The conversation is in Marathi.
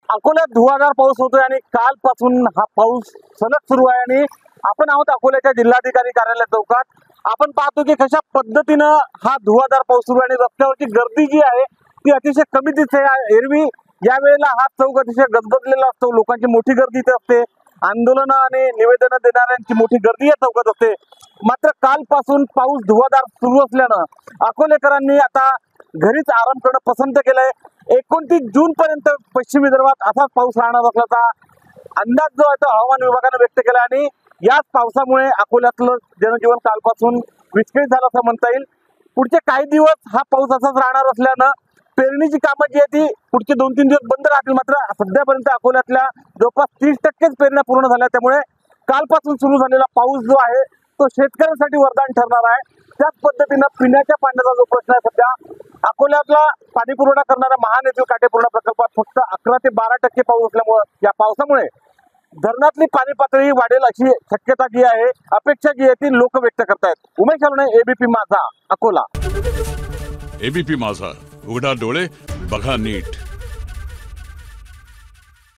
अकोल्यात धुवाधार पाऊस होतोय आणि कालपासून हा पाऊस सलग सुरू आहे आणि आपण आहोत अकोल्याच्या जिल्हाधिकारी कार्यालय चौकात. आपण पाहतो की कशा पद्धतीनं हा धुवाधार पाऊस सुरू आहे आणि रस्त्यावरची गर्दी जी आहे ती अतिशय कमी दिसते. एरवी या वेळेला हा चौक अतिशय गजबजलेला असतो, लोकांची मोठी गर्दी इथे असते, आंदोलनं आणि निवेदनं देणाऱ्यांची मोठी गर्दी या चौकात असते. मात्र कालपासून पाऊस धुवाधार सुरू असल्यानं अकोलेकरांनी आता घरीच आराम करणं पसंत केलंय. 29 जून पर्यंत पश्चिम विदर्भात असाच पाऊस राहणार असल्याचा अंदाज जो आहे तो हवामान विभागाने व्यक्त केला आणि याच पावसामुळे अकोल्यातलं जनजीवन कालपासून विस्कळीत झालं असं म्हणता येईल. पुढचे काही दिवस हा पाऊस असाच राहणार असल्यानं पेरणीची कामं जी आहे ती पुढचे 2-3 दिवस बंद राहतील. मात्र सध्यापर्यंत अकोल्यातल्या जवळपास 30% पेरण्या पूर्ण झाल्या, त्यामुळे कालपासून सुरू झालेला पाऊस जो आहे तो शेतकऱ्यांसाठी वरदान ठरणार आहे. त्याच पद्धतीनं पिण्याच्या पाण्याचा जो प्रश्न आहे, सध्या अकोल्यातला पाणी पुरवठा करणारा महानदी काटेपूर्णा प्रकल्पात फक्त 11 ते 12% पाऊस असल्यामुळे या पावसामुळे धरणातली पाणी पातळी वाढेल अशी शक्यता जी आहे, अपेक्षा जी आहे ती लोक व्यक्त करतायत. उमेश अलोने, एबीपी माझा, अकोला. एबीपी माझा, उघडा डोळे बघा नीट.